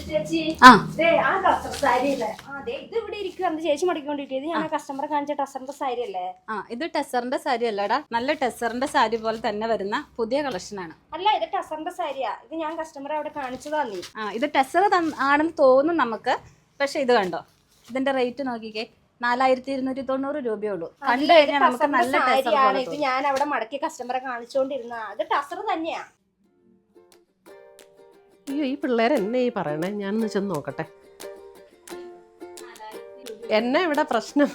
ചേച്ചി മടക്കിക്കൊണ്ടിരിക്കുന്നത് ഞാൻ കസ്റ്റമറെ കാണിച്ച ടെസറിന്റെ സാരി അല്ലേ? ഇത് ടെസറിന്റെ സാരി അല്ലടാ, നല്ല ടെസറിന്റെ സാരി പോലെ തന്നെ വരുന്ന പുതിയ കളക്ഷനാണ്. അല്ല, ഇത് ടെസറിന്റെ സാരിയാ. ഇത് ഞാൻ കസ്റ്റമറെ അവിടെ കാണിച്ചതാ. നീ ഇത് ടെസർ ആണെന്ന് തോന്നും നമുക്ക്. പക്ഷെ ഇത് കണ്ടോ, ഇതിന്റെ റേറ്റ് നോക്കിക്കേ, 4290 രൂപയേ ഉള്ളൂ. കണ്ടു കഴിഞ്ഞാൽ നമുക്ക് നല്ല സാരിയാണ്. ഇത് ഞാൻ അവിടെ മടക്കി കസ്റ്റമറെ കാണിച്ചോണ്ടിരുന്ന ഇത് ടെസർ തന്നെയാ. അയ്യോ, ഈ പിള്ളേർ എന്നെ ഈ പറയണേ, ഞാനൊന്ന് ചെന്ന് നോക്കട്ടെ. എന്നെ ഇവിടെ പ്രശ്നം.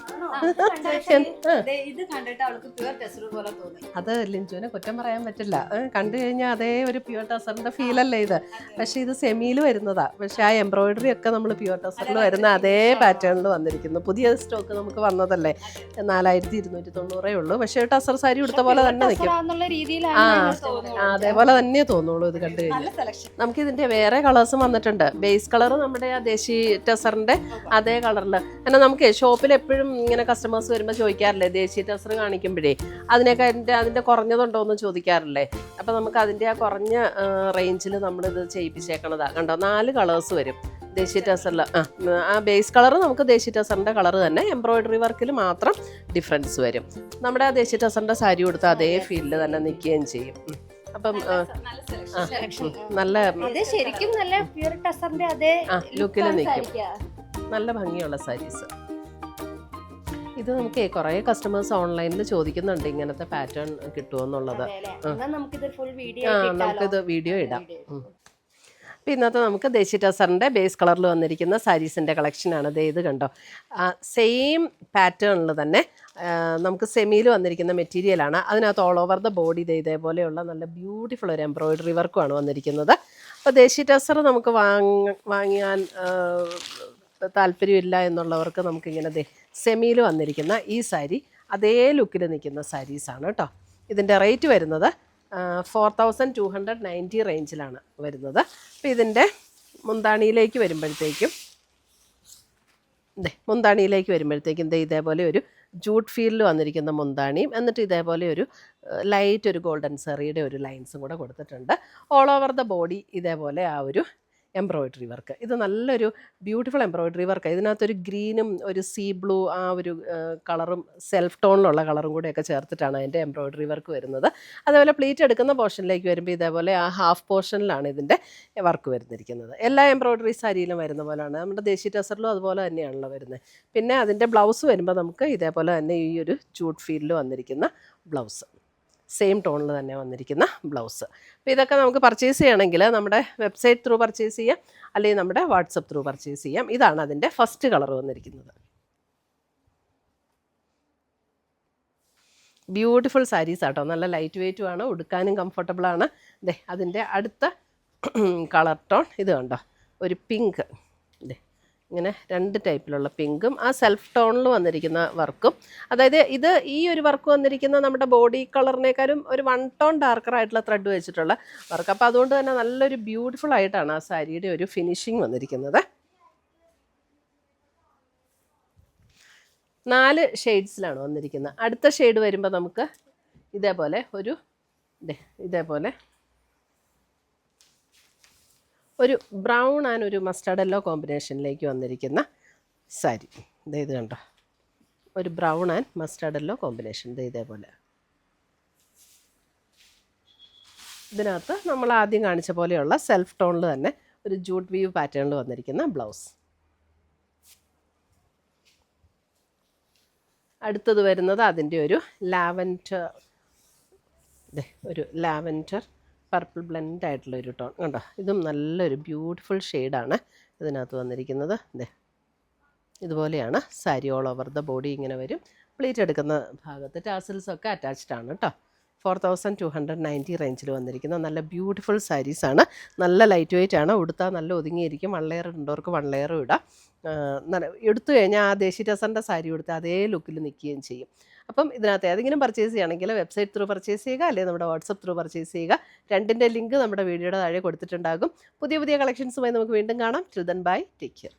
ഇത് കണ്ടിട്ട് അവൾക്ക് പ്യുവർ ടെസർ പോലെ തോന്നി. അത് ലിഞ്ചുവിനെ കുറ്റം പറയാൻ പറ്റില്ല. കണ്ടു കഴിഞ്ഞാൽ അതേ ഒരു പ്യുവർ ടെസറിന്റെ ഫീലല്ലേ ഇത്. പക്ഷെ ഇത് സെമിയിൽ വരുന്നതാ. പക്ഷെ ആ എംബ്രോയിഡറി ഒക്കെ നമ്മൾ പ്യുവർ ടെസറിൽ വരുന്ന അതേ പാറ്റേണിൽ വന്നിരിക്കുന്നു. പുതിയ സ്റ്റോക്ക് നമുക്ക് വന്നതല്ലേ. 4290 ഉള്ളൂ. പക്ഷെ ടെസർ സാരി എടുത്ത പോലെ തന്നെ നിൽക്കും. അതേപോലെ തന്നെ തോന്നുള്ളൂ ഇത് കണ്ടു കഴിഞ്ഞാൽ. നമുക്ക് ഇതിന്റെ വേറെ കളേഴ്സും വന്നിട്ടുണ്ട്. ബേസ് കളർ നമ്മുടെ ആ ദേശി ടെസറിന്റെ അതേ കളറിൽ. എന്നാൽ നമുക്ക് ഷോപ്പിൽ എപ്പോഴും ഇങ്ങനെ കസ്റ്റമേഴ്സ് വരുമ്പോൾ ചോദിക്കാറില്ലേ, ദേശീയ ടെസർ കാണിക്കുമ്പോഴേ അതിന്റെ കുറഞ്ഞതുണ്ടോ എന്ന് ചോദിക്കാറില്ലേ. അപ്പം നമുക്ക് അതിൻ്റെ ആ കുറഞ്ഞ റേഞ്ചിൽ നമ്മളിത് ചെയ്യിപ്പിച്ചേക്കണതാ. കണ്ടോ, 4 കളേഴ്സ് വരും ദേശീയ ടെസറിൽ. ആ ബേസ് കളർ നമുക്ക് ദേശീയ ടെസറിൻ്റെ കളർ തന്നെ, എംബ്രോയിഡറി വർക്കിൽ മാത്രം ഡിഫറൻസ് വരും. നമ്മുടെ ആ ദേശീയ ടെസറിൻ്റെ സാരി കൊടുത്ത് അതേ ഫീൽഡിൽ തന്നെ നിൽക്കുകയും ചെയ്യും. അപ്പം നല്ല ശരിക്കും നല്ല പ്യുവർ ടെസറിന്റെ അതേ ലുക്കിൽ നിൽക്കും. നല്ല ഭംഗിയുള്ള സാരീസ്. ഇത് നമുക്ക് കുറേ കസ്റ്റമേഴ്സ് ഓൺലൈനിൽ ചോദിക്കുന്നുണ്ട് ഇങ്ങനത്തെ പാറ്റേൺ കിട്ടുമെന്നുള്ളത്. നമുക്കിത് വീഡിയോ ഇടാം. അപ്പം ഇന്നത്തെ നമുക്ക് ദേശി ടെസറിൻ്റെ ബേസ് കളറിൽ വന്നിരിക്കുന്ന സാരീസിൻ്റെ കളക്ഷനാണ്. ഇത് കണ്ടോ, സെയിം പാറ്റേണിൽ തന്നെ നമുക്ക് സെമിയിൽ വന്നിരിക്കുന്ന മെറ്റീരിയലാണ്. അതിനകത്ത് ഓൾ ഓവർ ദ ബോഡി ഇതേപോലെയുള്ള നല്ല ബ്യൂട്ടിഫുൾ ഒരു എംബ്രോയിഡറി വർക്കുമാണ് വന്നിരിക്കുന്നത്. അപ്പോൾ ദേശി ടെസർ നമുക്ക് വാങ്ങിയാൻ താല്പര്യമില്ല എന്നുള്ളവർക്ക് നമുക്കിങ്ങനെ സെമിയിൽ വന്നിരിക്കുന്ന ഈ സാരി അതേ ലുക്കിൽ നിൽക്കുന്ന സാരീസാണ് കേട്ടോ. ഇതിൻ്റെ റേറ്റ് വരുന്നത് 4290 റേഞ്ചിലാണ് വരുന്നത്. അപ്പോൾ ഇതിൻ്റെ മുന്താണിയിലേക്ക് വരുമ്പോഴത്തേക്കും ഇതേപോലെ ഒരു ജൂട്ട് ഫീൽഡിൽ വന്നിരിക്കുന്ന മുന്താണിയും, എന്നിട്ട് ഇതേപോലെ ഒരു ലൈറ്റ് ഒരു ഗോൾഡൻ സെറിയുടെ ഒരു ലൈൻസും കൂടെ കൊടുത്തിട്ടുണ്ട്. ഓൾ ഓവർ ദ ബോഡി ഇതേപോലെ ആ ഒരു എംബ്രോയിഡറി വർക്ക്. ഇത് നല്ലൊരു ബ്യൂട്ടിഫുൾ എംബ്രോയിഡറി വർക്ക്. ഇതിനകത്തൊരു ഗ്രീനും ഒരു സീ ബ്ലൂ ആ ഒരു കളറും സെൽഫ് ടോണിലുള്ള കളറും കൂടെയൊക്കെ ചേർത്തിട്ടാണ് അതിൻ്റെ എംബ്രോയിഡറി വർക്ക് വരുന്നത്. അതേപോലെ പ്ലീറ്റ് എടുക്കുന്ന പോർഷനിലേക്ക് വരുമ്പോൾ ഇതേപോലെ ആ ഹാഫ് പോർഷനിലാണ് ഇതിൻ്റെ വർക്ക് വരുന്നിരിക്കുന്നത്. എല്ലാ എംബ്രോയിഡറി സാരിയിലും വരുന്ന പോലെയാണ്. നമ്മുടെ ദേശീയ ടെസറിലും അതുപോലെ തന്നെയാണല്ലോ വരുന്നത്. പിന്നെ അതിൻ്റെ ബ്ലൗസ് വരുമ്പോൾ നമുക്ക് ഇതേപോലെ തന്നെ ഈ ഒരു ജൂട്ട് ഫീൽഡിൽ വന്നിരിക്കുന്ന ബ്ലൗസ്, സെയിം ടോണിൽ തന്നെ വന്നിരിക്കുന്ന ബ്ലൗസ്. അപ്പോൾ ഇതൊക്കെ നമുക്ക് പർച്ചേസ് ചെയ്യണമെങ്കിൽ നമ്മുടെ വെബ്സൈറ്റ് ത്രൂ പർച്ചേസ് ചെയ്യാം, അല്ലെങ്കിൽ നമ്മുടെ വാട്സപ്പ് ത്രൂ പർച്ചേസ് ചെയ്യാം. ഇതാണ് അതിൻ്റെ ഫസ്റ്റ് കളർ വന്നിരിക്കുന്നത്. ബ്യൂട്ടിഫുൾ സാരീസ് ആട്ടോ, നല്ല ലൈറ്റ് വെയ്റ്റും ആണ്, ഉടുക്കാനും കംഫർട്ടബിളാണ്. അതിൻ്റെ അടുത്ത കളർ ടോൺ ഇത് കണ്ടോ, ഒരു പിങ്ക്. ഇങ്ങനെ 2 ടൈപ്പിലുള്ള പിങ്കും ആ സെൽഫ് ടോണിൽ വന്നിരിക്കുന്ന വർക്കും. അതായത് ഇത് ഈ ഒരു വർക്ക് വന്നിരിക്കുന്ന നമ്മുടെ ബോഡി കളറിനേക്കാളും ഒരു 1 ടോൺ ഡാർക്കർ ആയിട്ടുള്ള ത്രെഡ് വെച്ചിട്ടുള്ള വർക്ക്. അപ്പോൾ അതുകൊണ്ട് തന്നെ നല്ലൊരു ബ്യൂട്ടിഫുൾ ആയിട്ടാണ് ആ സാരിയുടെ ഒരു ഫിനിഷിങ് വന്നിരിക്കുന്നത്. 4 ഷെയ്ഡ്സിലാണ് വന്നിരിക്കുന്നത്. അടുത്ത ഷെയ്ഡ് വരുമ്പോൾ നമുക്ക് ഇതേപോലെ ഒരു ബ്രൗൺ ആൻഡ് ഒരു മസ്റ്റർഡ് യെല്ലോ കോമ്പിനേഷനിലേക്ക് വന്നിരിക്കുന്ന സാരി. ഇത് കണ്ടോ, ഒരു brown and mustard yellow combination. ഇതേപോലെ ഇതിനകത്ത് നമ്മൾ ആദ്യം കാണിച്ച പോലെയുള്ള സെൽഫ് ടോണിൽ തന്നെ ഒരു ജൂട്ട് വീവ് പാറ്റേണിൽ വന്നിരിക്കുന്ന ബ്ലൗസ്. അടുത്തത് വരുന്നത് അതിൻ്റെ ഒരു ലാവൻഡർ പർപ്പിൾ ബ്ലെൻഡ് ആയിട്ടുള്ളൊരു ടോൺ കണ്ടോ. ഇതും നല്ലൊരു ബ്യൂട്ടിഫുൾ ഷെയ്ഡാണ് ഇതിനകത്ത് വന്നിരിക്കുന്നത്. ഇതുപോലെയാണ് sari. All over the body ഇങ്ങനെ വരും. പ്ലീറ്റ് എടുക്കുന്ന ഭാഗത്ത് ടാസൽസൊക്കെ അറ്റാച്ച്ഡ് ആണ് കേട്ടോ. 4290 റേഞ്ചിൽ വന്നിരിക്കുന്ന നല്ല ബ്യൂട്ടിഫുൾ സാരീസാണ്. നല്ല ലൈറ്റ് വെയ്റ്റ് ആണ്, ഉടുത്താൽ നല്ല ഒതുങ്ങിയിരിക്കും. 1 ലെയർ ഉണ്ടവർക്ക് 1 ലെയറും ഇടാം. എടുത്തു കഴിഞ്ഞാൽ ആ ദേശി ടെസറിൻ്റെ സാരി കൊടുത്ത് അതേ ലുക്കിൽ നിൽക്കുകയും ചെയ്യും. അപ്പം ഇതിനകത്ത് ഏതെങ്കിലും പർച്ചേസ് ചെയ്യുകയാണെങ്കിൽ വെബ്സൈറ്റ് ത്രൂ പർച്ചേസ് ചെയ്യുക, അല്ലെങ്കിൽ നമ്മുടെ വാട്സപ്പ് ത്രൂ പർച്ചേസ് ചെയ്യുക. രണ്ടിൻ്റെ ലിങ്ക് നമ്മുടെ വീഡിയോയുടെ താഴെ കൊടുത്തിട്ടുണ്ടാകും. പുതിയ കളക്ഷൻസുമായി നമുക്ക് വീണ്ടും കാണാം. Till then bye, take care.